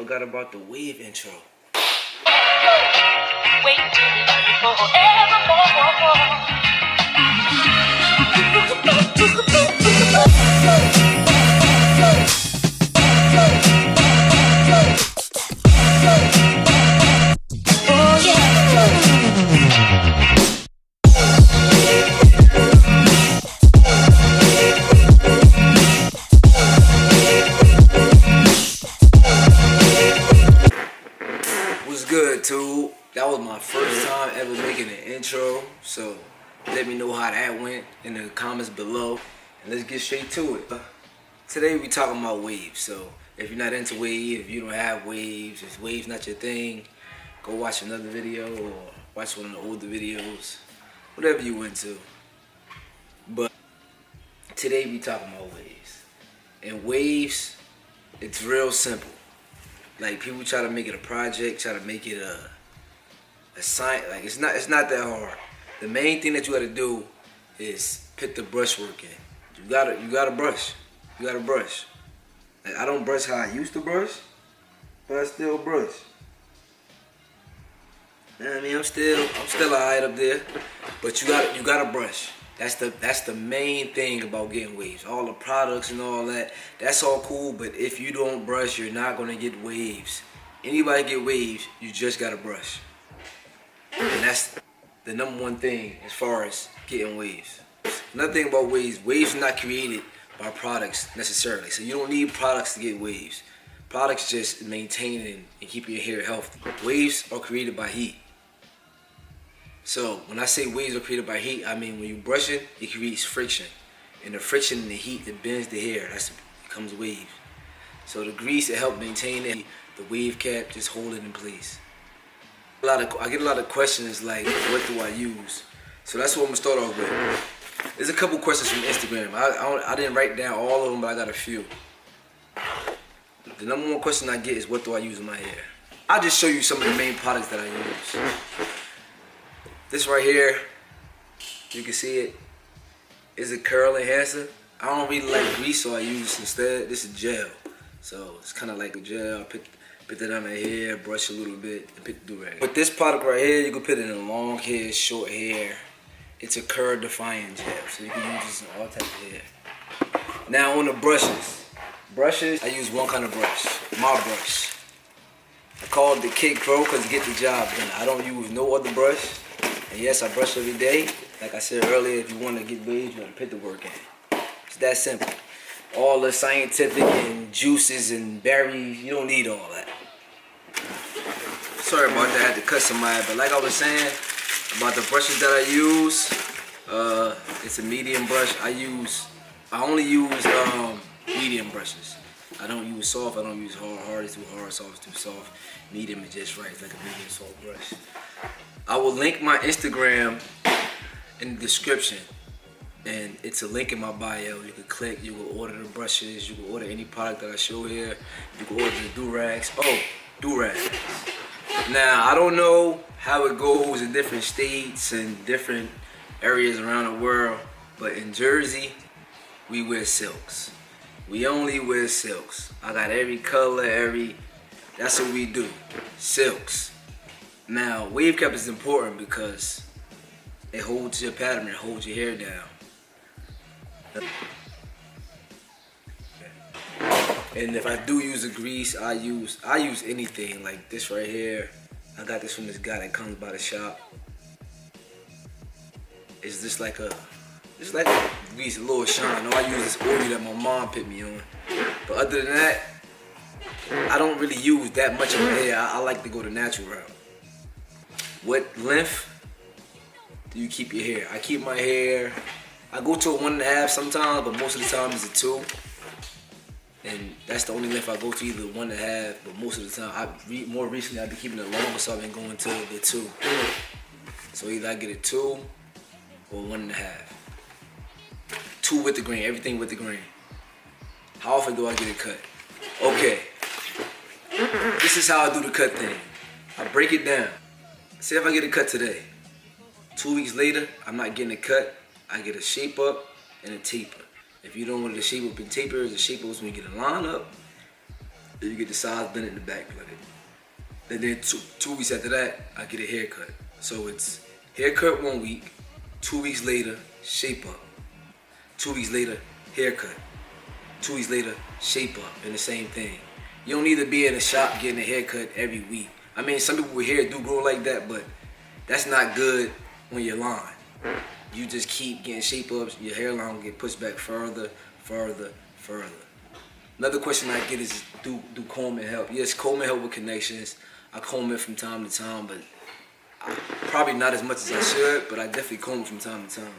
forgot about the wave intro. Wait till we love you forevermore. Oh yeah. What's good, too? That was my first time ever making an intro, so let me know how that went in the comments below, and let's get straight to it. Today we talking about waves, so if you're not into waves, if you don't have waves, if waves not your thing, go watch another video or watch one of the older videos, whatever you into. But today we talking about waves, and waves, it's real simple. Like, people try to make it a project, try to make it a science. Like, it's not that hard. The main thing that you gotta do is put the brush work in. You gotta brush. You gotta brush. Like, I don't brush how I used to brush, but I still brush. You know what I mean? I'm still alright up there. But you gotta brush. That's the main thing about getting waves. All the products and all that, that's all cool, but if you don't brush, you're not gonna get waves. Anybody get waves, you just gotta brush. And that's the number one thing as far as getting waves. Another thing about waves are not created by products necessarily. So you don't need products to get waves. Products just maintain and keep your hair healthy. Waves are created by heat. So when I say waves are created by heat, I mean when you brush it, it creates friction. And the friction and the heat that bends the hair, that becomes waves. So the grease, it helps maintain it. The wave cap, just hold it in place. I get a lot of questions like, what do I use? So that's what I'm gonna start off with. There's a couple questions from Instagram. I didn't write down all of them, but I got a few. The number one question I get is, what do I use in my hair? I'll just show you some of the main products that I use. This right here, you can see it, is a curl enhancer. I don't really like grease, so I use this instead. This is gel. So it's kind of like a gel. I put that on my hair, brush a little bit, and put the do-rag. With this product right here, you can put it in long hair, short hair. It's a curl defying gel, so you can use this in all types of hair. Now on the brushes. I use one kind of brush, my brush. I call it the Kid Pro because it gets the job done. I don't use no other brush. And yes, I brush every day. Like I said earlier, if you want to get waves, you want to put the work in. It's that simple. All the scientific and juices and berries, you don't need all that. Sorry about that, I had to cut somebody, but like I was saying about the brushes that I use, it's a medium brush. I only use medium brushes. I don't use soft, I don't use hard. Hard is too hard, soft is too soft. Medium is just right, it's like a medium soft brush. I will link my Instagram in the description, and it's a link in my bio. You can click, you can order the brushes, you can order any product that I show here. You can order the do-rags. Oh, do-rags. Now, I don't know how it goes in different states and different areas around the world, but in Jersey, we wear silks. We only wear silks. I got every color, that's what we do, silks. Now, wave cap is important because it holds your pattern, it holds your hair down. And if I do use a grease, I use anything like this right here. I got this from this guy that comes by the shop. It's just like a grease, a little shine. No, I use this oil that my mom put me on. But other than that, I don't really use that much of my hair. I like to go the natural route. What length do you keep your hair? I keep my hair, I go to a 1.5 sometimes, but most of the time it's a 2. And that's the only length I go to, either 1.5, but most of the time, more recently I've been keeping it longer, so I've been going to the 2. So either I get a 2 or 1.5. 2 with the grain, everything with the grain. How often do I get it cut? Okay, this is how I do the cut thing. I break it down. Say if I get it cut today, 2 weeks later, I'm not getting it cut. I get a shape up and a taper. If you don't want the shape up and taper, the shape up is when you get a line up, Then you get the size blend in the back plate. And then two weeks after that, I get a haircut. So it's haircut 1 week, 2 weeks later, shape up. 2 weeks later, haircut. 2 weeks later, shape up, and the same thing. You don't need to be in a shop getting a haircut every week. I mean, some people with hair do grow like that, but that's not good on your line. You just keep getting shape ups, your hairline will get pushed back further, further, further. Another question I get is, do combing help? Yes, combing help with connections. I comb it from time to time, but probably not as much as I should, but I definitely comb from time to time.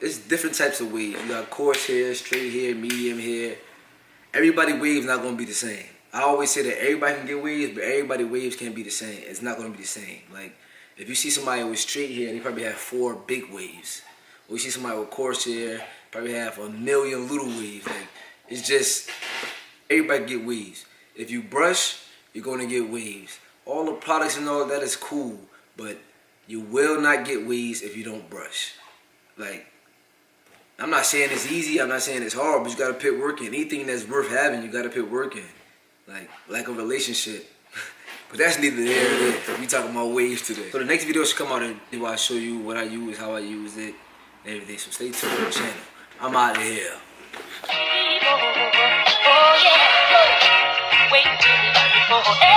It's different types of waves. You got coarse hair, straight hair, medium hair. Everybody waves not gonna be the same. I always say that everybody can get waves, but everybody waves can't be the same. It's not gonna be the same. Like, if you see somebody with straight hair, they probably have 4 big waves. Or you see somebody with coarse hair, probably have 1,000,000 little waves. Like, it's just, everybody get waves. If you brush, you're gonna get waves. All the products and all that is cool, but you will not get waves if you don't brush. Like, I'm not saying it's easy, I'm not saying it's hard, but you gotta put work in. Anything that's worth having, you gotta put work in. Like a relationship. But that's neither here nor there. We talking about waves today. So the next video should come out and I show you what I use, how I use it, and everything. So stay tuned to the channel. I'm out of here. Oh yeah, wait till forever.